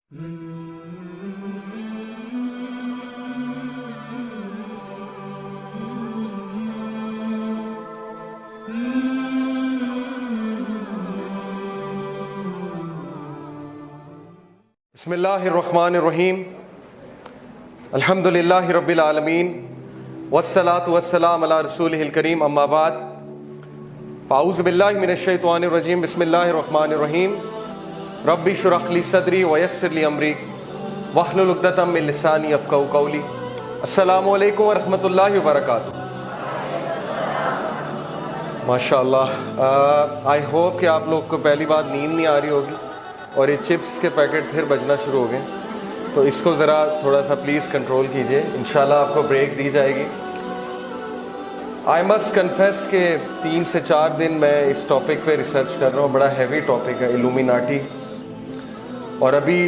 بسم اللہ الرحمن الرحیم الحمدللہ رب العالمین والصلاة والسلام علی رسولہ الکریم اما بعد اعوذ باللہ من الشیطان الرجیم بسم اللہ الرحمن الرحیم رب اشرح لی صدری ویسر لی امری واحلل عقدۃ من لسانی یفقہوا قولی۔ السلام علیکم ورحمۃ اللہ وبرکاتہ۔ ماشاءاللہ آئی ہوپ کہ آپ لوگ کو پہلی بات نیند نہیں آ رہی ہوگی اور یہ چپس کے پیکٹ پھر بجنا شروع ہو گئے، تو اس کو ذرا تھوڑا سا پلیز کنٹرول کیجئے، انشاءاللہ آپ کو بریک دی جائے گی۔ آئی مسٹ کنفیس کہ 3 سے 4 دن میں اس ٹاپک پہ ریسرچ کر رہا ہوں، بڑا ہیوی ٹاپک ہے الومیناٹی، اور ابھی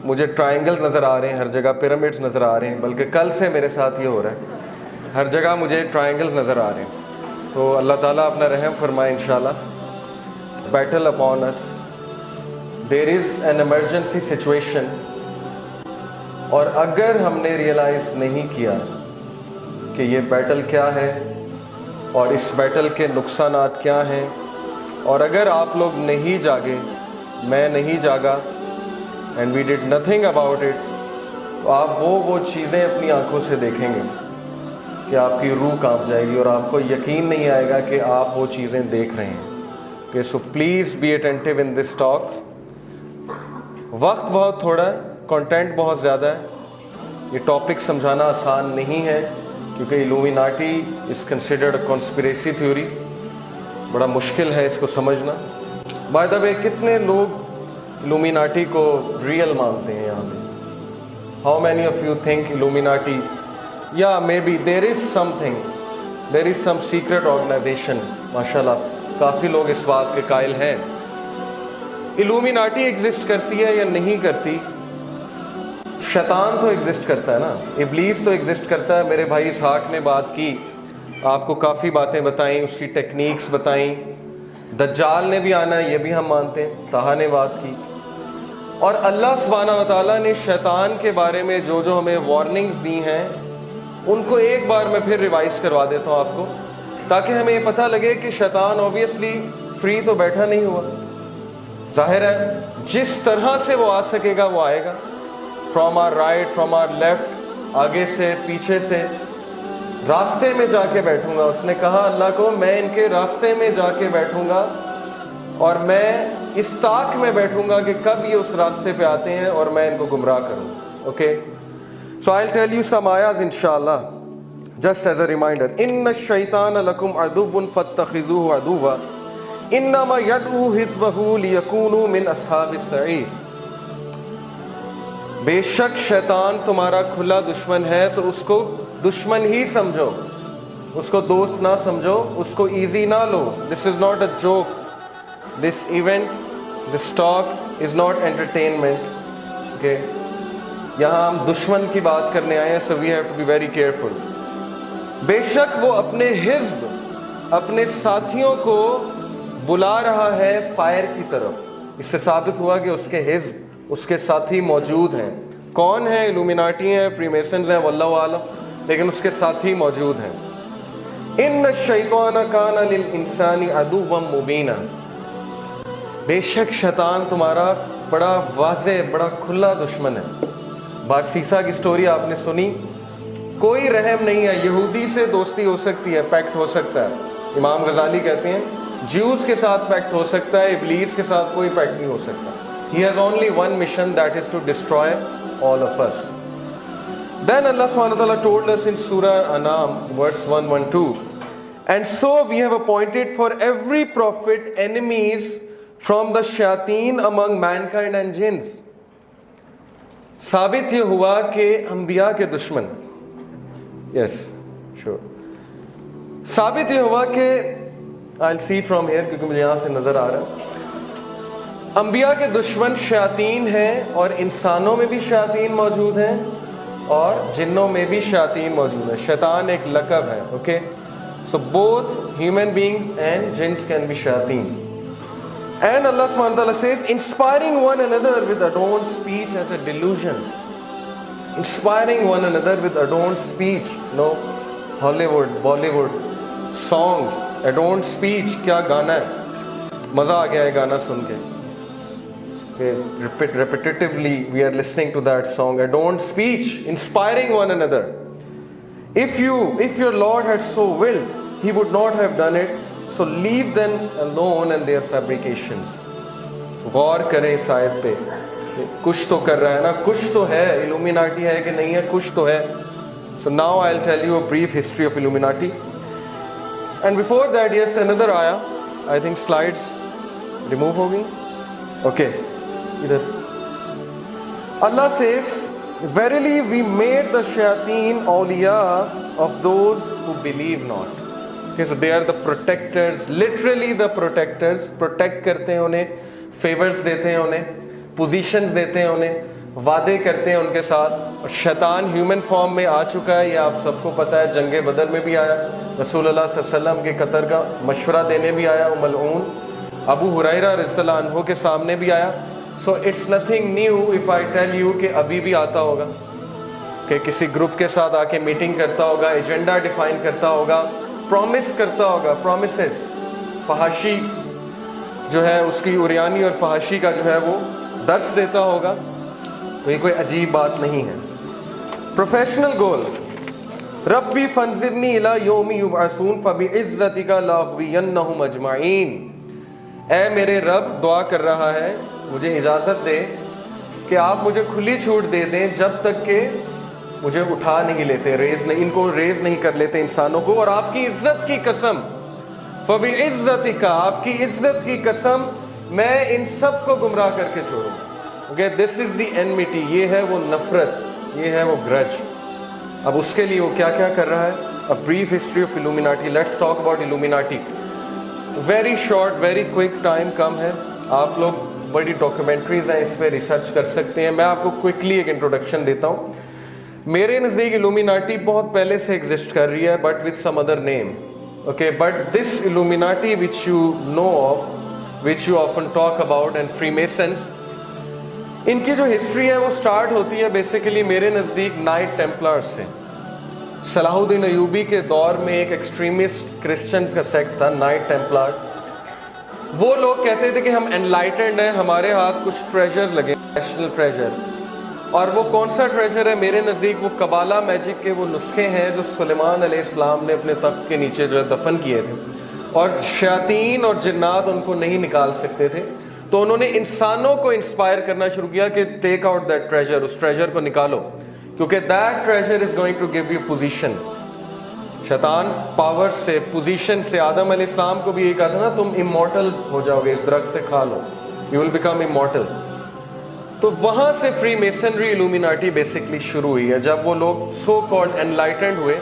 مجھے ٹرائنگل نظر آ رہے ہیں، ہر جگہ پیرامڈز نظر آ رہے ہیں، بلکہ کل سے میرے ساتھ یہ ہو رہا ہے، ہر جگہ مجھے ٹرائنگلز نظر آ رہے ہیں، تو اللہ تعالیٰ اپنا رحم فرمائے انشاءاللہ۔ Battle upon us, there is an emergency situation, اور اگر ہم نے ریئلائز نہیں کیا کہ یہ بیٹل کیا ہے اور اس بیٹل کے نقصانات کیا ہیں، اور اگر آپ لوگ نہیں جاگے، میں نہیں جاگا، and we did nothing about it, تو آپ وہ چیزیں اپنی آنکھوں سے دیکھیں گے کہ آپ کی روح کانپ جائے گی اور آپ کو یقین نہیں آئے گا کہ آپ وہ چیزیں دیکھ رہے ہیں۔ کہ so please be attentive in this talk. وقت بہت تھوڑا ہے، کنٹینٹ بہت زیادہ ہے، یہ ٹاپک سمجھانا آسان نہیں ہے کیونکہ Illuminati is considered a conspiracy theory, بڑا مشکل ہے اس کو سمجھنا۔ بائی دا وے، کتنے لوگ الومیناٹی کو ریئل مانتے ہیں یہاں پہ؟ How many of you think illuminati یا may be there is something, there is some secret organization? ماشاءاللہ کافی لوگ اس بات کے قائل ہیں۔ الومیناٹی ایگزسٹ کرتی ہے یا نہیں کرتی؟ شیطان تو ایگزسٹ کرتا ہے نا، ابلیس تو ایگزسٹ کرتا ہے۔ میرے بھائی اسحاق نے بات کی، آپ کو کافی باتیں بتائیں، اس کی ٹیکنیکس بتائیں۔ دجال نے بھی آنا ہے، یہ بھی ہم مانتے ہیں، طٰہٰ نے بات کی۔ اور اللہ سبحانہ و تعالیٰ نے شیطان کے بارے میں جو ہمیں وارننگز دی ہیں، ان کو ایک بار میں پھر ریوائز کروا دیتا ہوں آپ کو، تاکہ ہمیں یہ پتہ لگے کہ شیطان اوبیسلی فری تو بیٹھا نہیں ہوا، ظاہر ہے جس طرح سے وہ آ سکے گا وہ آئے گا، from our right, from our left, آگے سے، پیچھے سے، راستے میں جا کے بیٹھوں گا۔ اس نے کہا اللہ کو، میں ان کے راستے میں جا کے بیٹھوں گا اور میں اس طاق میں بیٹھوں گا کہ کب یہ اس راستے پہ آتے ہیں اور میں ان کو گمراہ کروں۔ Okay, so I will tell you some آیاز انشاءاللہ جسٹ ایز اے ریمائنڈر۔ ان الشیطان لکم عدو فاتخذوہ عدوا انما یدعو حزبہ لیکونوا من اصحاب السعیر۔ بے شک شیطان تمہارا کھلا دشمن ہے، تو اس کو دشمن ہی سمجھو، اس کو دوست نہ سمجھو، اس کو ایزی نہ لو۔ This is not a joke, this event, this talk is not entertainment. Okay, یہاں ہم دشمن کی بات کرنے آئے ہیں، so we have to be very careful. بے شک وہ اپنے حزب، اپنے ساتھیوں کو بلا رہا ہے فائر کی طرف۔ اس سے ثابت ہوا کہ اس کے حزب، اس کے ساتھی موجود ہیں۔ کون ہیں؟ الومیناٹی ہیں، فری میسنز ہیں، واللہ عالم، لیکن اس کے ساتھی موجود ہیں۔ ان الشیطان کان للانسان عدوا مبینا۔ بے شک شیطان تمہارا بڑا واضح، بڑا کھلا دشمن ہے۔ بارسیسا کی سٹوری آپ نے سنی، کوئی رحم نہیں ہے، یہودی سے دوستی ہو سکتی ہے، پیکٹ ہو سکتا ہے، امام غزالی کہتے ہیں جیوز کے ساتھ پیکٹ ہو سکتا ہے، ابلیس کے ساتھ کوئی پیکٹ نہیں ہو سکتا۔ He has only one mission, that is to destroy all of us. Then Allah subhanahu wa ta'ala told us in Surah Anam, verse 112, and so we have appointed for every prophet enemies from the shayateen among mankind and jinns. ثابت یہ ہوا کہ انبیاء کے دشمن، yes, sure. ثابت یہ ہوا کہ I'll see from here کیونکہ مجھے یہاں سے نظر آ رہا ہے، انبیاء کے دشمن شیاطین ہیں، اور انسانوں میں بھی شیاطین موجود ہیں اور جنوں میں بھی شیاطین موجود ہیں۔ شیطان ایک لقب ہے، okay, so both human beings and جنس کین بی شیاطین۔ And Allah subhanahu wa ta'ala says, inspiring one another with adorned speech as a delusion. Inspiring one another with adorned speech. No, Hollywood, Bollywood, songs, adorned speech. کیا گانا ہے, مزہ آ گیا ہے گانا سن کے. Repetitively we are listening to that song. Adorned speech, inspiring one another. If your Lord had so willed, He would not have done it. So leave them alone and their fabrications. غور کریں اس آیت پہ, کچھ تو کر رہا ہے نا, کچھ تو ہے. Illuminati ہے کہ نہیں ہے, کچھ تو ہے. So now I'll tell you a brief history of Illuminati. And before that, yes, another ayah. I think slides remove ہوگی. Okay. Either. Allah says, verily we made the shayateen awliya of those who believe not. Okay, so they are the protectors, literally the protectors. Protect کرتے ہیں انہیں, favors دیتے ہیں انہیں, positions دیتے ہیں انہیں, وعدے کرتے ہیں ان کے ساتھ. اور شیطان ہیومن فارم میں آ چکا ہے, یہ آپ سب کو پتہ ہے. جنگ بدر میں بھی آیا, رسول اللہ صلی اللہ علیہ وسلم کے قتل کا مشورہ دینے بھی آیا, وہ ملعون. ابو ہریرہ رضی اللہ عنہ کے سامنے بھی آیا. So it's nothing new if I tell you کہ ابھی بھی آتا ہوگا, کہ کسی گروپ کے ساتھ آ کے میٹنگ کرتا ہوگا, ایجنڈا ڈیفائن کرتا ہوگا, پرومس کرتا ہوگا, پرومسز. فحاشی جو ہے اس کی عریانی اور فحاشی کا جو ہے وہ درس دیتا ہوگا. تو یہ کوئی عجیب بات نہیں ہے. پروفیشنل گول, ربی فانظرنی الی یوم یبعثون فبعزتک لاغوینہم اجمعین. اے میرے رب, دعا کر رہا ہے, مجھے اجازت دے کہ آپ مجھے کھلی چھوٹ دے دیں جب تک کہ مجھے اٹھا نہیں لیتے, ان کو ریز نہیں کر لیتے انسانوں کو. اور آپ کی عزت کی قسم, فبعزتک, آپ کی عزت کی قسم, میں ان سب کو گمراہ کر کے چھوڑوں. اوکے, دس از دی enmity, یہ ہے وہ نفرت, یہ ہے وہ گرج. اب اس کے لیے وہ کیا کیا کر رہا ہے. A brief history of Illuminati. Let's talk about Illuminati. Very short, very quick, time کم ہے. آپ لوگ بڑی ڈاکیومنٹریز ہیں, اس پہ ریسرچ کر سکتے ہیں. میں آپ کو کوئکلی ایک انٹروڈکشن دیتا ہوں. میرے نزدیک Illuminati بہت پہلے سے ایگزسٹ کر رہی ہے, but with some other name. Okay, but this Illuminati which you know of, which you often talk about, and Freemasons, ان کی جو ہسٹری ہے وہ سٹارٹ ہوتی ہے بیسیکلی میرے نزدیک نائٹ ٹیمپلرز سے. صلاح الدین ایوبی کے دور میں ایک ایکسٹریمسٹ کرسچنز کا سیکٹ تھا, نائٹ ٹیمپلر. وہ لوگ کہتے تھے کہ ہم انلائٹنڈ ہیں, ہمارے ہاتھ کچھ ٹریجر لگے, نیشنل ٹریجر. اور وہ کون سا ٹریجر ہے میرے نزدیک, وہ قبالہ میجک کے وہ نسخے ہیں جو سلیمان علیہ السلام نے اپنے تخت کے نیچے جو ہے دفن کیے تھے, اور شیاطین اور جنات ان کو نہیں نکال سکتے تھے. تو انہوں نے انسانوں کو انسپائر کرنا شروع کیا کہ ٹیک آؤٹ دیٹ ٹریجر, اس ٹریجر کو نکالو, کیونکہ that treasure is going to give you position. شیطان پاور سے, پوزیشن سے, آدم علیہ السلام کو بھی یہ کہا تھا نا, تم امورٹل ہو جاؤ گے, اس درخت سے کھا لو, یو ول بیکم امورٹل. تو وہاں سے فری میسنری Illuminati بیسکلی شروع ہوئی ہے. جب وہ لوگ سو کالڈ انلائٹنڈ ہوئے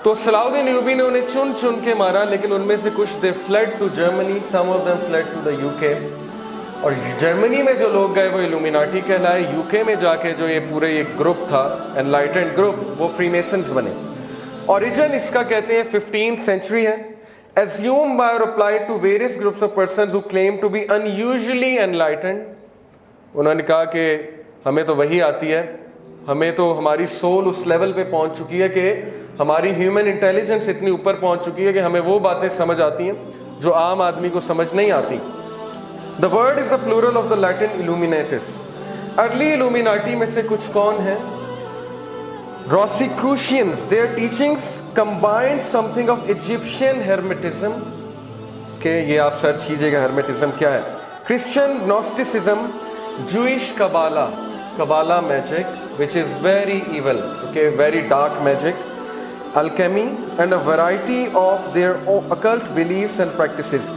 تو صلاح الدین ایوبی نے انہیں چن چن کے مارا, لیکن ان میں سے کچھ they fled to Germany, some of them fled to the UK. اور جرمنی میں جو لوگ گئے وہ Illuminati کہلائے. UK میں جا کے جو یہ پورے ایک گروپ تھا, انلائٹنڈ گروپ, وہ فری میسنز بنے. اوریجن اس کا کہتے ہیں 15th century ہے. Assumed by or applied to various groups of persons who claim to be unusually enlightened. انہوں نے کہا کہ ہمیں تو وہی آتی ہے, ہمیں تو ہماری سول اس لیول پہ پہنچ چکی ہے کہ ہماری ہیومن انٹیلیجنس اتنی اوپر پہنچ چکی ہے کہ ہمیں وہ باتیں سمجھ آتی ہیں جو عام آدمی کو سمجھ نہیں آتی. The word is the plural of the Latin illuminatus. Early Illuminati میں سے کچھ کون ہیں؟ Rosicrucians. Their teachings combined something of Egyptian Hermetism. کہ یہ آپ سرچ کیجئے گا Hermetism کیا ہے. Christian Gnosticism, Jewish Kabbalah, Kabbalah magic, which is very evil, okay, very dark magic, alchemy, and a variety of their occult beliefs and practices.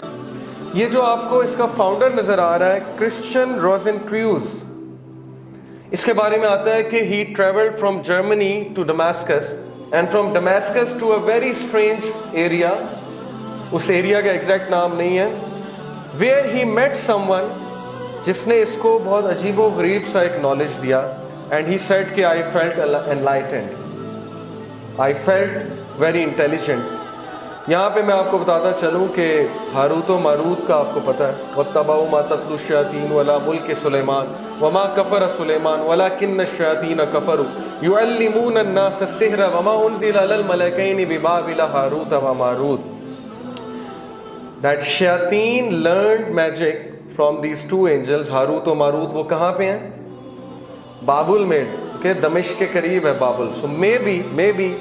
یہ جو آپ کو اس کا فاؤنڈر نظر آ رہا ہے, کرسچن روزنکریوز, اس کے بارے میں آتا ہے کہ he traveled from Germany to Damascus and from Damascus to a very strange area, اس ایریا کا ایگزیکٹ نام نہیں ہے, where he met someone جس نے اس کو بہت عجیب و غریب سا ایک نالج دیا, and he said کہ I felt enlightened, I felt very intelligent. یہاں پہ میں آپ کو بتاتا چلوں کہ ہاروت و ماروت کا آپ کو پتہ ہے، وَاتَّبَعُوا مَا تَتْلُو الشَّيَاطِينُ عَلَىٰ مُلْكِ سُلَيْمَانَ وَمَا كَفَرَ سُلَيْمَانُ وَلَٰكِنَّ الشَّيَاطِينَ كَفَرُوا يُعَلِّمُونَ النَّاسَ السِّحْرَ وَمَا أُنزِلَ عَلَى الْمَلَكَيْنِ بِبَابِلَ هَارُوتَ وَمَارُوتَ. That shayateen learned magic from these two angels, Harut و ماروت. وہ کہاں پہ ہیں؟ بابل میں، کہ دمشق کے قریب ہے بابل. So maybe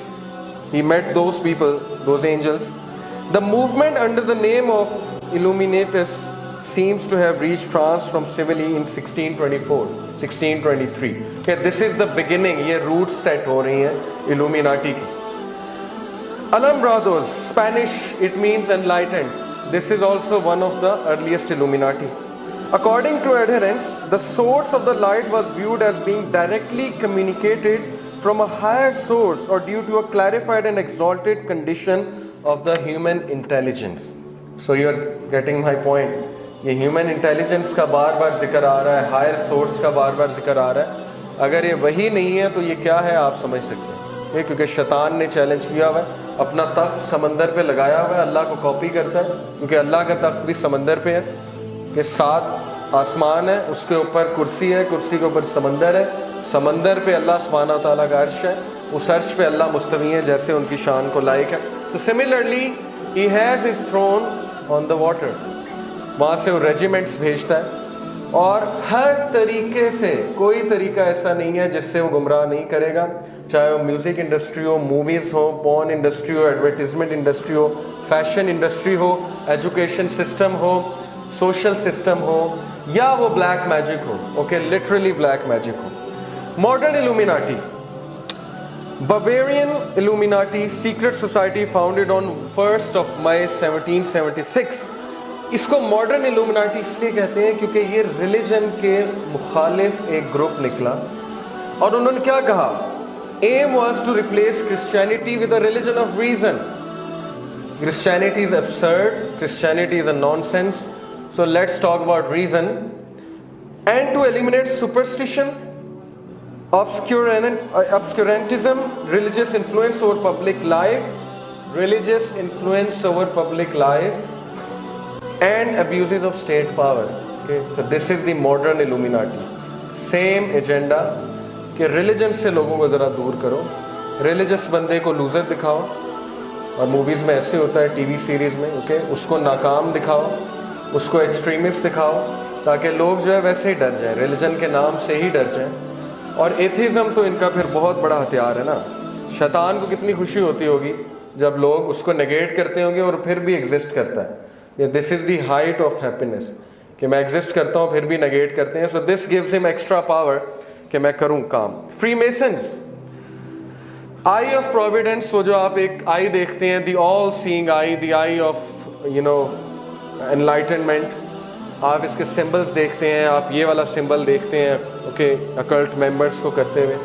he met those people, those angels. The movement under the name of Illuminatus seems to have reached France from Sicily in 1624, 1623. Okay, this is the beginning. یہ roots set ہو رہی ہیں Illuminati کی. Alumbrados, Spanish, it means enlightened. This is also one of the earliest Illuminati. According to adherents, the source of the light was viewed as being directly communicated from a higher source or due to a clarified and exalted condition of the human intelligence. So you are getting my point. یہ human intelligence کا بار بار ذکر آ رہا ہے, higher source کا بار بار ذکر آ رہا ہے. اگر یہ وہی نہیں ہے تو یہ کیا ہے آپ سمجھ سکتے ہیں. یہ کیونکہ شیطان نے چیلنج کیا ہوا ہے, اپنا تخت سمندر پہ لگایا ہوا ہے, اللہ کو کاپی کرتا ہے کیونکہ اللہ کا تخت بھی سمندر پہ ہے, کہ 7 آسمان ہے, اس کے اوپر کرسی ہے, کرسی کے اوپر سمندر ہے, سمندر پہ اللہ سبحانہ تعالیٰ کا عرش ہے, اس عرش پہ اللہ مستوی ہیں جیسے ان کی شان کو لائق ہے. So similarly he has his throne on the water. وہاں سے وہ ریجیمنٹس بھیجتا ہے, اور ہر طریقے سے کوئی طریقہ ایسا نہیں ہے جس سے وہ گمراہ نہیں کرے گا, چاہے وہ میوزک انڈسٹری ہو, موویز ہو, پورن انڈسٹری ہو, ایڈورٹیزمنٹ انڈسٹری ہو, فیشن انڈسٹری ہو, ایجوکیشن سسٹم ہو, سوشل سسٹم ہو, یا وہ بلیک میجک ہو. اوکے, لٹرلی بلیک میجک ہو. Modern Illuminati, Bavarian Illuminati, secret society founded on 1st of May 1776. اس کو ماڈرن Illuminati اس لیے کہتے ہیں کیونکہ یہ ریلیجن کے مخالف ایک گروپ نکلا, اور انہوں نے کیا کہا, aim was to replace Christianity with a religion of reason. Christianity is absurd, Christianity is a nonsense, so let's talk about reason. And to eliminate superstition, obscurantism, religious influence over public life, and abuses of state power. Okay, so this is the modern Illuminati. Same agenda کہ religion سے لوگوں کو ذرا دور کرو, religious بندے کو loser دکھاؤ, اور موویز میں ایسے ہوتا ہے, ٹی وی سیریز میں, اوکے, اس کو ناکام دکھاؤ, اس کو ایکسٹریمسٹ دکھاؤ, تاکہ لوگ جو ہے ویسے ہی ڈر جائیں, ریلیجن کے نام سے ہی ڈر جائیں. اور ایتھیزم تو ان کا پھر بہت بڑا ہتھیار ہے نا. شیطان کو کتنی خوشی ہوتی ہوگی جب لوگ اس کو نیگیٹ کرتے ہوں گے اور پھر بھی ایگزسٹ کرتا ہے. This is the height of happiness کہ میں ایگزسٹ کرتا ہوں پھر بھی نیگیٹ کرتے ہیں. سو دس گیوز ہم ایکسٹرا پاور کہ میں کروں کام. Freemasons, eye of providence, وہ جو آپ ایک آئی دیکھتے ہیں, دی آل سینگ آئی, دی آئی آف انلائٹنمنٹ, آپ اس کے سمبلز دیکھتے ہیں, آپ یہ والا سمبل دیکھتے ہیں, اوکے, اکلٹ ممبرس کو کرتے ہوئے.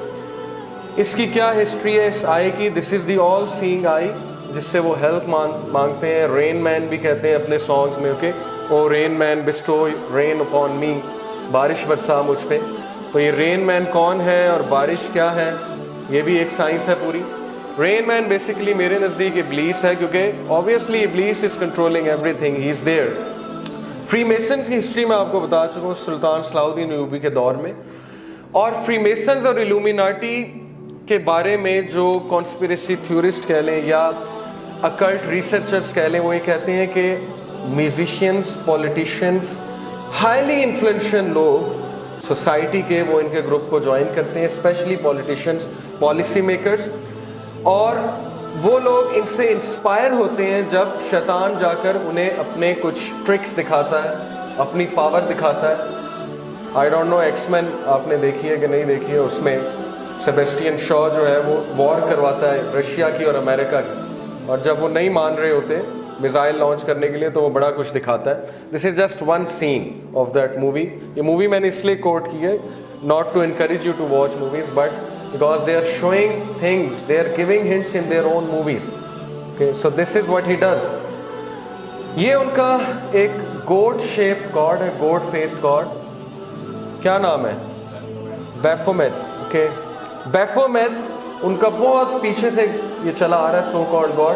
اس کی کیا ہسٹری ہے اس آئی کی؟ دس از دی آل سینگ آئی, جس سے وہ ہیلپ مانگتے ہیں. رین مین بھی کہتے ہیں اپنے سانگز میں, اوکے, او رین مین بسٹو رین اپون می, بارش برسا مجھ پہ. تو یہ رین مین کون ہے اور بارش کیا ہے, یہ بھی ایک سائنس ہے پوری. رین مین بیسیکلی میرے نزدیک ابلیس ہے, کیونکہ آبویسلی ابلیس is controlling every thing, he is there. Free masons کی ہسٹری میں آپ کو بتا چکا ہوں سلطان صلاح الدین ایوبی کے دور میں. اور فری میسنز اور Illuminati کے بارے میں جو کانسپیریسی تھیورسٹ کہہ لیں یا اکلٹ ریسرچرز کہہ لیں, وہ یہ کہتے ہیں کہ میوزیشینز, پولیٹیشینز, ہائیلی انفلوئنشل لوگ سوسائٹی کے, وہ ان کے گروپ کو جوائن کرتے ہیں, اسپیشلی پولیٹیشینز, پالیسی میکرز. اور وہ لوگ ان سے انسپائر ہوتے ہیں جب شیطان جا کر انہیں اپنے کچھ ٹرکس دکھاتا ہے, اپنی پاور دکھاتا ہے. آئی ڈونٹ نو ایکس مین آپ نے دیکھی ہے کہ نہیں دیکھی ہے, اس میں سیبیسٹین شاء جو ہے وہ وار کرواتا ہے رشیا کی اور امریکہ کی, اور جب وہ نہیں مان رہے ہوتے میزائل لانچ کرنے کے لیے تو وہ بڑا کچھ دکھاتا ہے. This is just one scene of that movie. یہ مووی میں نے اس لیے کوٹ کی ہے, not to encourage you to watch movies, but because they are showing things, they are giving hints in their own movies. Okay, so this is what he does. یہ ان کا ایک goat shaped god ہے, goat faced god. کیا نام ہے؟ Baphomet. Okay, Baphomet ان کا بہت پیچھے سے یہ چلا آ رہا ہے, so called god.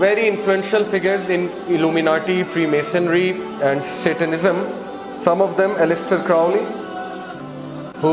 very influential figures in Illuminati, Freemasonry and Satanism. Some of them, Aleister Crowley, who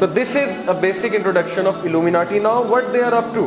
So this is a basic introduction of Illuminati. Now what they are up to?